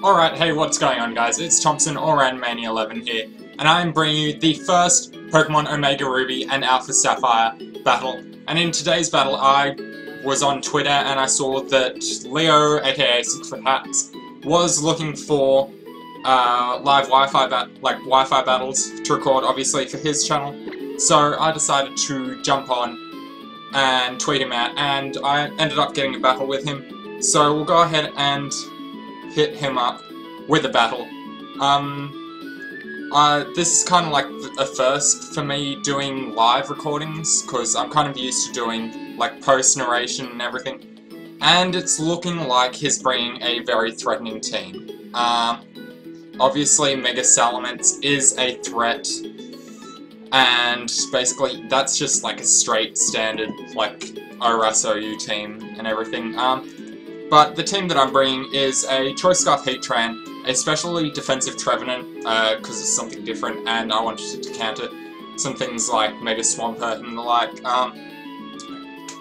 Alright, hey, what's going on, guys? It's Thompson, or Mania11 here, and I am bringing you the first Pokemon Omega Ruby and Alpha Sapphire battle. And in today's battle, I was on Twitter and I saw that Leo, aka 6ftHax, was looking for live Wi-Fi battles to record, obviously, for his channel. So I decided to jump on and tweet him out, and I ended up getting a battle with him. So we'll go ahead and hit him up with a battle. This is kind of like a first for me doing live recordings, because I'm kind of used to doing like post-narration and everything. And it's looking like he's bringing a very threatening team. Obviously Mega Salamence is a threat, and basically that's just like a straight standard like ORAS OU team and everything. But the team that I'm bringing is a Choice Scarf Heatran, a specially defensive Trevenant, because it's something different, and I wanted to counter some things like Mega Swampert and the like.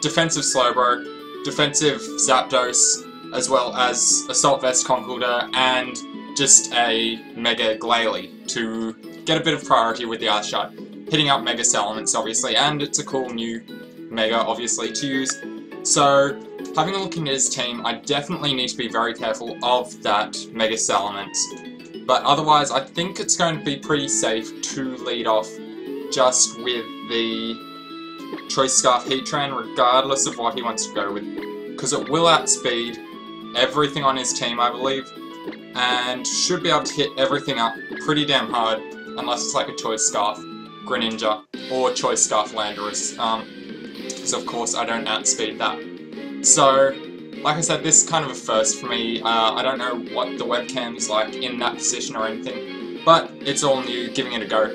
Defensive Slowbro, defensive Zapdos, as well as Assault Vest Conkeldurr, and just a Mega Glalie to get a bit of priority with the Ice Shard. Hitting up Mega Salamence, obviously, and it's a cool new Mega, obviously, to use. So, having a look into his team, I definitely need to be very careful of that Mega Salamence. But otherwise, I think it's going to be pretty safe to lead off just with the Choice Scarf Heatran, regardless of what he wants to go with. Because it will outspeed everything on his team, I believe, and should be able to hit everything up pretty damn hard, unless it's like a Choice Scarf Greninja or Choice Scarf Landorus. Because of course I don't outspeed that. So, like I said, this is kind of a first for me. I don't know what the webcam's like in that position or anything, but it's all new, giving it a go.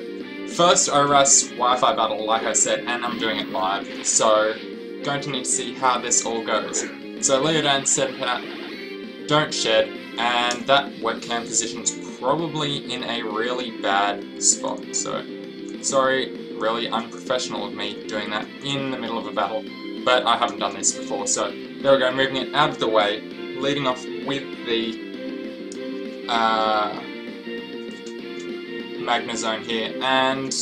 First ORAS Wi-Fi battle, like I said, and I'm doing it live, so going to need to see how this all goes. So Leodan said that don't shed, and that webcam position's probably in a really bad spot, so sorry. Really unprofessional of me doing that in the middle of a battle, but I haven't done this before, so there we go, moving it out of the way, leading off with the Magnezone here, and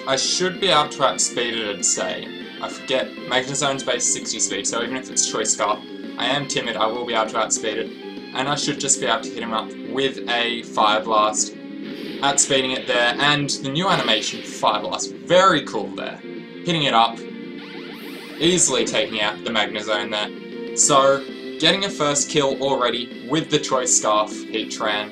I should be able to outspeed it, I'd say. I forget, Magnezone's base 60 speed, so even if it's Choice Scarf, I am timid, I will be able to outspeed it, and I should just be able to hit him up with a Fire Blast. Outspeeding it there, and the new animation, Fire Blast, very cool there. Hitting it up, easily taking out the Magnezone there. So, getting a first kill already with the Choice Scarf Heatran.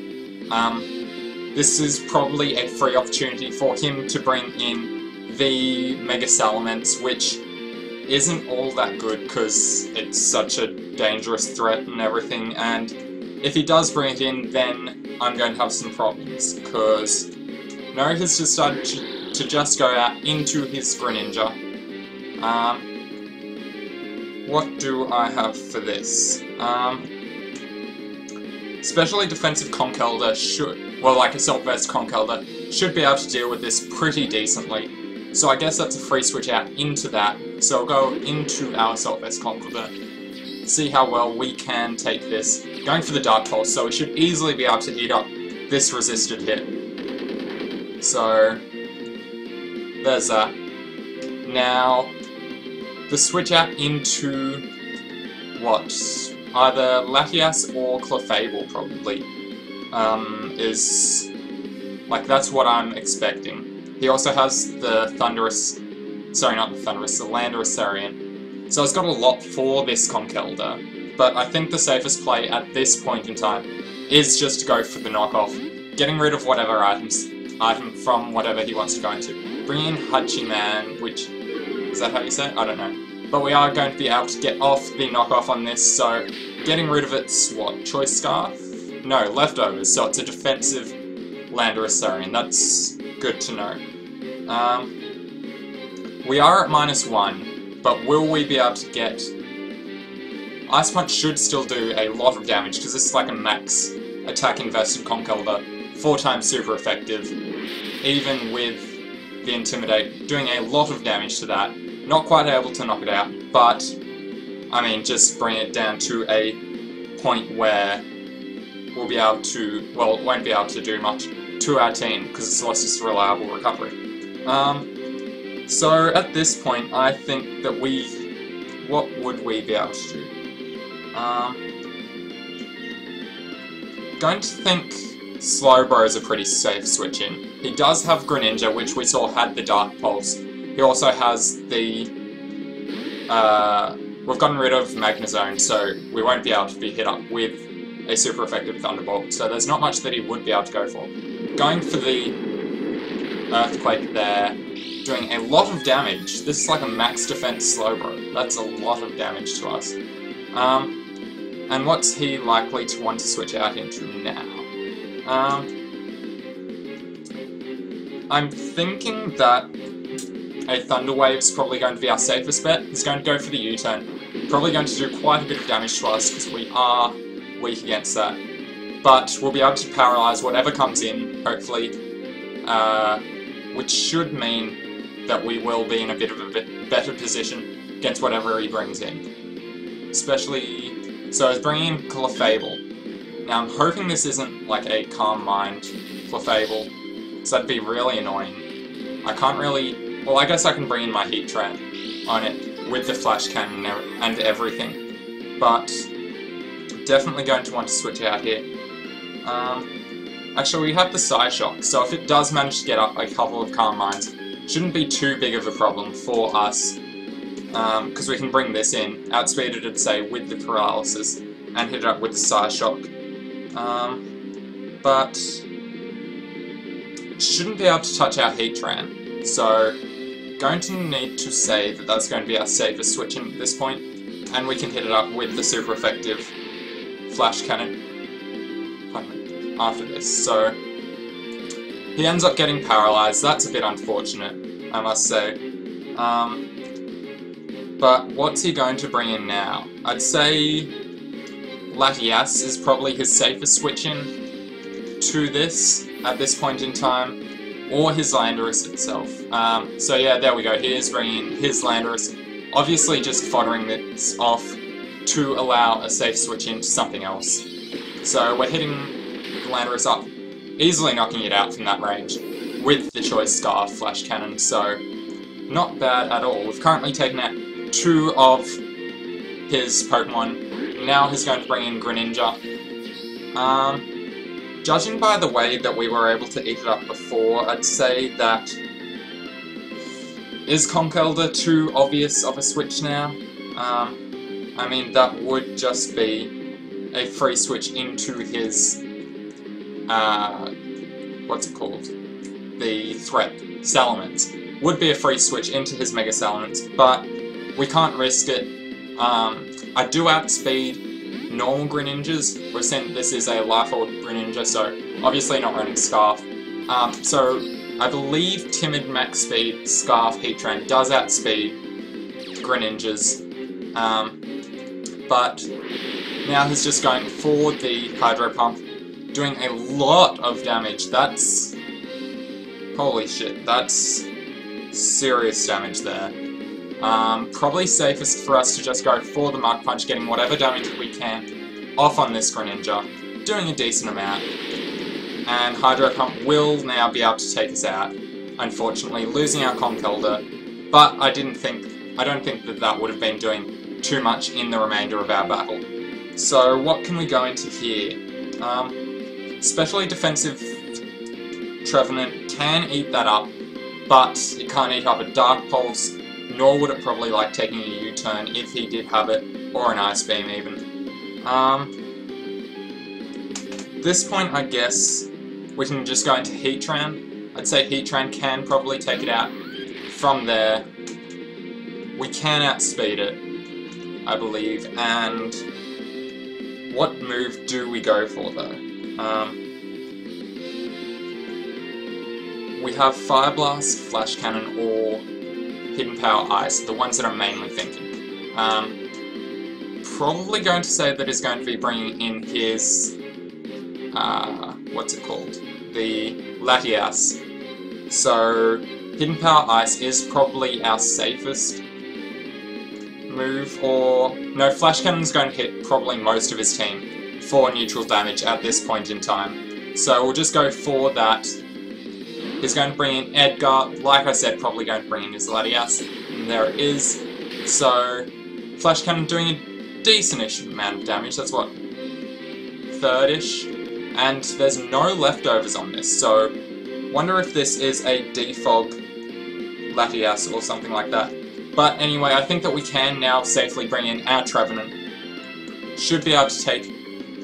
This is probably a free opportunity for him to bring in the Mega Salamence, which isn't all that good because it's such a dangerous threat and everything, and if he does bring it in, then I'm going to have some problems, because Nori has just started to just go out into his Greninja. What do I have for this? Especially defensive Conkeldurr should, well, like Assault Vest Conkeldurr, should be able to deal with this pretty decently. So I guess that's a free switch out into that. So I'll go into our Assault Vest Conkeldurr, see how well we can take this. Going for the Dark Pulse, so we should easily be able to eat up this resisted hit. So, there's that. Now, the switch out into, what, either Latias or Clefable, probably, is, like, that's what I'm expecting. He also has the Thundurus, sorry, not the Thundurus, the Landorus Sarian. So it's got a lot for this Conkeldurr. But I think the safest play at this point in time is just to go for the knockoff, getting rid of whatever item from whatever he wants to go into. Bring in Hachiman, which, is that how you say it? I don't know. But we are going to be able to get off the knockoff on this, so getting rid of its, what, Choice Scarf? No, Leftovers, so it's a defensive Landorus Sarian. That's good to know. We are at -1, but will we be able to get... Ice Punch should still do a lot of damage, because this is like a max attack invested Conkeldurr, 4 times super effective, even with the Intimidate, doing a lot of damage to that. Not quite able to knock it out, but, I mean, just bring it down to a point where will be able to, well, it won't be able to do much to our team because it's lost its reliable recovery. So at this point, I think that what would we be able to do? Going to think Slowbro is a pretty safe switch in. He does have Greninja, which we saw had the Dark Pulse. He also has the... we've gotten rid of Magnezone, so we won't be able to be hit up with a super effective Thunderbolt, so there's not much that he would be able to go for. Going for the Earthquake there, doing a lot of damage. This is like a max defense Slowbro. That's a lot of damage to us. And what's he likely to want to switch out into now? I'm thinking that a Thunder Wave's probably going to be our safest bet. He's going to go for the U-turn. Probably going to do quite a bit of damage to us because we are weak against that. But we'll be able to paralyze whatever comes in, hopefully, which should mean that we will be in a bit of a better position against whatever he brings in. Especially... So he's bringing in Clefable. Now I'm hoping this isn't like a Calm Mind Clefable, because that'd be really annoying. I can't really... Well, I guess I can bring in my Heatran on it with the Flash Cannon and everything, but definitely going to want to switch out here. Actually, we have the Psyshock, so if it does manage to get up a couple of Calm Minds, shouldn't be too big of a problem for us. Because we can bring this in, outspeed it, I'd say, with the Paralysis, and hit it up with the Psyshock. But shouldn't be able to touch our Heatran, so going to need to say that that's going to be our safest switching at this point, and we can hit it up with the super effective Flash Cannon after this. So he ends up getting paralyzed. That's a bit unfortunate, I must say. But what's he going to bring in now? I'd say Latias is probably his safest switch in to this at this point in time, or his Landorus itself. So yeah, there we go. He is bringing in his Landorus, obviously just foddering this off to allow a safe switch into something else. So we're hitting the Landorus up, easily knocking it out from that range with the Choice Scarf Flash Cannon, so not bad at all. We've currently taken out 2 of his Pokemon. Now he's going to bring in Greninja. Judging by the way that we were able to eat it up before, I'd say that... Is Conkeldurr too obvious of a switch now? I mean, that would just be a free switch into his... what's it called? The threat, Salamence. Would be a free switch into his Mega Salamence, but we can't risk it. I do outspeed normal Greninjas. We've seen this is a Life Orb Greninja, so obviously not running Scarf. So I believe Timid Max Speed Scarf Heatran does outspeed Greninjas. But now he's just going for the Hydro Pump, doing a lot of damage. That's... Holy shit, that's serious damage there. Probably safest for us to just go for the Mach Punch, getting whatever damage we can off on this Greninja, doing a decent amount, and Hydro Pump will now be able to take us out, unfortunately, losing our Conkeldurr, but I don't think that that would have been doing too much in the remainder of our battle. So what can we go into here? Especially defensive Trevenant can eat that up, but it can't eat up a Dark Pulse, nor would it probably like taking a U-turn if he did have it, or an Ice Beam even. This point, I guess, we can just go into Heatran. I'd say Heatran can probably take it out. From there, we can outspeed it, I believe, and what move do we go for, though? We have Fire Blast, Flash Cannon, or Hidden Power Ice, the ones that I'm mainly thinking. Probably going to say that he's going to be bringing in his, what's it called? The Latias. So, Hidden Power Ice is probably our safest move, or... No, Flash Cannon's going to hit probably most of his team. for neutral damage at this point in time. So we'll just go for that. He's going to bring in Edgar, like I said, probably going to bring in his Latias, and there it is. So, Flash Cannon doing a decent-ish amount of damage, that's what, third-ish? And there's no leftovers on this, so wonder if this is a defog Latias or something like that. But anyway, I think that we can now safely bring in our Trevenant. Should be able to take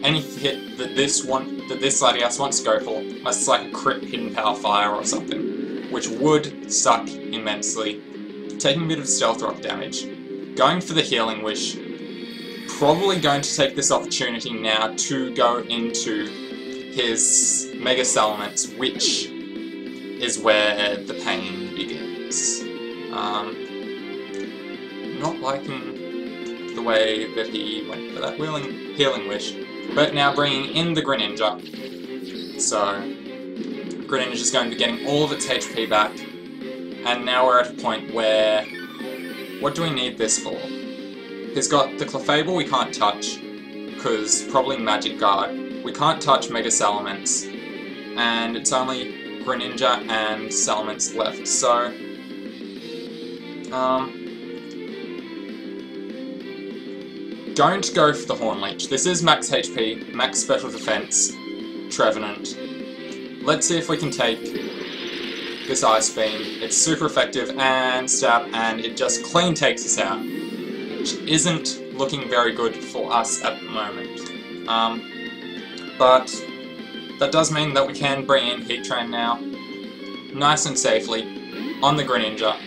any hit that this Latias wants to go for, unless it's like a crit Hidden Power Fire or something, which would suck immensely. Taking a bit of Stealth Rock damage. Going for the Healing Wish. Probably going to take this opportunity now to go into his Mega Salamence, which is where the pain begins. Not liking the way that he went for that Healing Wish. But now bringing in the Greninja. So, Greninja is going to be getting all of its HP back. And now we're at a point where... what do we need this for? He's got the Clefable we can't touch, because probably Magic Guard. We can't touch Mega Salamence. And it's only Greninja and Salamence left, so... don't go for the Horn Leech. This is max HP, max special defense, Trevenant. Let's see if we can take this Ice Beam. It's super effective, and stab, and it just clean takes us out. Which isn't looking very good for us at the moment. But that does mean that we can bring in Heat Train now, nice and safely, on the Greninja,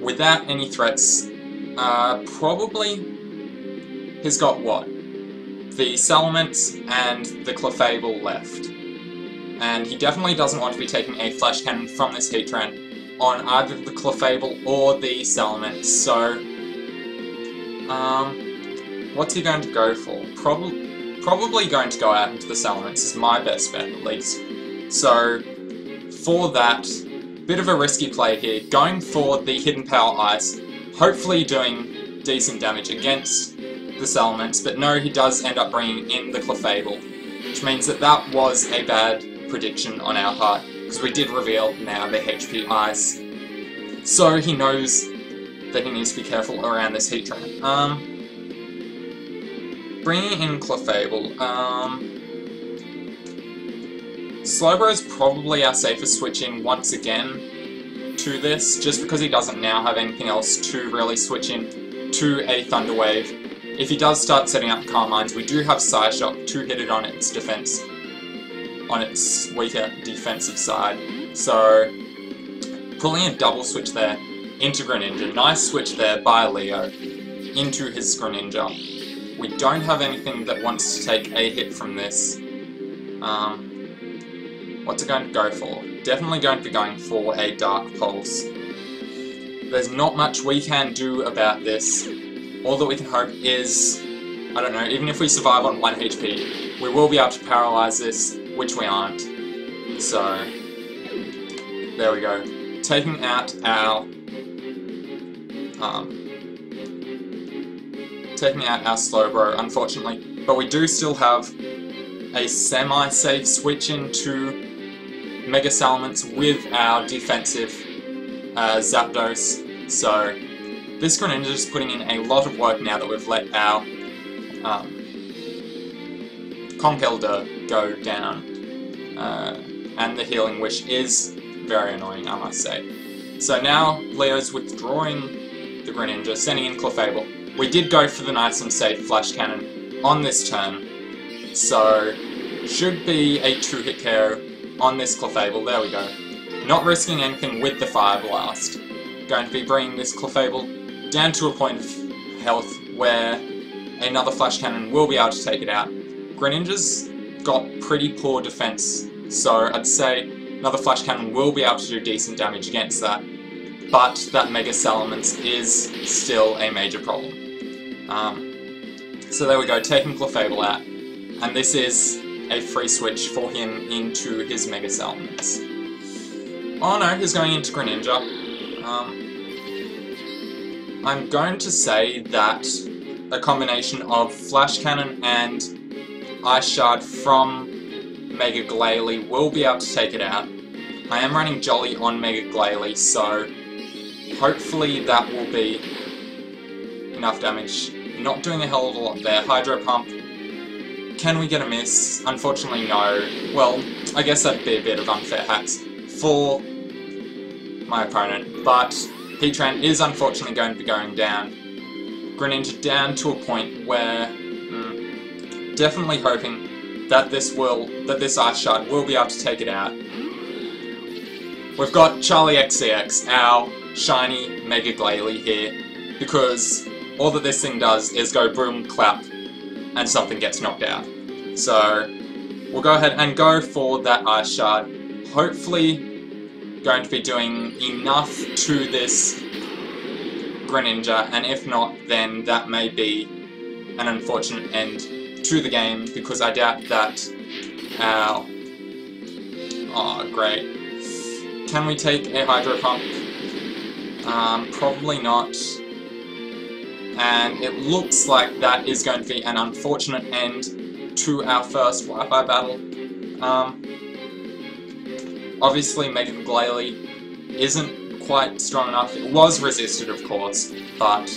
without any threats. Probably... he's got what? The Salamence and the Clefable left. And he definitely doesn't want to be taking a Flash Cannon from this Heatran on either the Clefable or the Salamence, so... what's he going to go for? Probably going to go out into the Salamence is my best bet, at least. So, for that, bit of a risky play here, going for the Hidden Power Ice, hopefully doing decent damage against the Salamence, but no, he does end up bringing in the Clefable, which means that that was a bad prediction on our part, because we did reveal now the HP Ice. So he knows that he needs to be careful around this Heatran. Bringing in Clefable, Slowbro is probably our safest switch in once again to this, just because he doesn't now have anything else to really switch in to a Thunder Wave. If he does start setting up Calm Minds, we do have Psyshock to hit it on its defense, on its weaker defensive side. So, pulling a double switch there into Greninja. Nice switch there by Leo into his Greninja. We don't have anything that wants to take a hit from this. What's it going to go for? Definitely going to be going for a Dark Pulse. There's not much we can do about this. All that we can hope is, I don't know, even if we survive on 1 HP, we will be able to paralyze this, which we aren't. So, there we go. Taking out our Slowbro, unfortunately, but we do still have a semi-safe switch into Mega Salamence with our defensive Zapdos, so this Greninja is putting in a lot of work now that we've let our Conkeldurr go down, and the Healing Wish is very annoying, I must say. So now Leo's withdrawing the Greninja, sending in Clefable. We did go for the nice and safe Flash Cannon on this turn, so should be a 2-hit KO on this Clefable. There we go. Not risking anything with the Fire Blast. Going to be bringing this Clefable down to a point of health where another Flash Cannon will be able to take it out. Greninja's got pretty poor defense, so I'd say another Flash Cannon will be able to do decent damage against that, but that Mega Salamence is still a major problem. So there we go, taking Clefable out, and this is a free switch for him into his Mega Salamence. Oh no, he's going into Greninja. I'm going to say that a combination of Flash Cannon and Ice Shard from Mega Glalie will be able to take it out. I am running Jolly on Mega Glalie, so hopefully that will be enough damage. Not doing a hell of a lot there. Hydro Pump. Can we get a miss? Unfortunately, no. Well, I guess that'd be a bit of unfair hacks for my opponent, but Heatran is unfortunately going to be going down. Greninja down to a point where definitely hoping that this Ice Shard will be able to take it out. We've got Charlie XCX, our shiny Mega Glalie here, because all that this thing does is go boom, clap, and something gets knocked out. So we'll go ahead and go for that Ice Shard. Hopefully going to be doing enough to this Greninja, and if not, then that may be an unfortunate end to the game, because I doubt that our... Oh, great. Can we take a Hydro Pump? Probably not. And it looks like that is going to be an unfortunate end to our first Wi-Fi battle. Obviously, Mega Glalie isn't quite strong enough. It was resisted, of course, but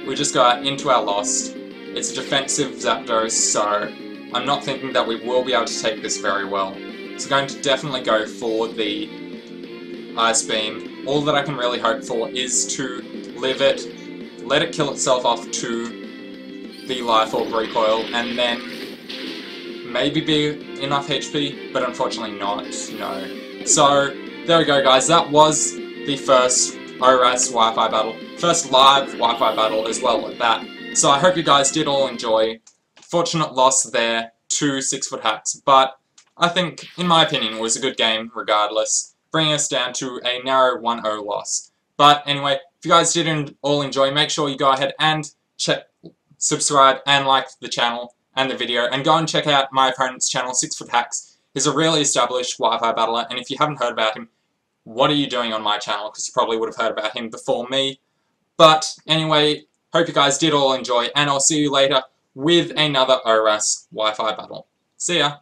we just got into our lost. It's a defensive Zapdos, so I'm not thinking that we will be able to take this very well. So I'm going to definitely go for the Ice Beam. All that I can really hope for is to live it, let it kill itself off to the Life Orb recoil, and then maybe be enough HP, but unfortunately not, no. So, there we go guys, that was the first ORAS Wi-Fi battle. First live Wi-Fi battle as well at that. So I hope you guys did all enjoy. Fortunate loss there to 6ftHax, but I think, in my opinion, it was a good game regardless, bringing us down to a narrow 1-0 loss. But anyway, if you guys did all enjoy, make sure you go ahead and subscribe and like the channel and the video, and go and check out my opponent's channel, 6ftHax. He's a really established Wi-Fi battler, and if you haven't heard about him, what are you doing on my channel? Because you probably would have heard about him before me. But anyway, hope you guys did all enjoy, and I'll see you later with another ORAS Wi-Fi battle. See ya!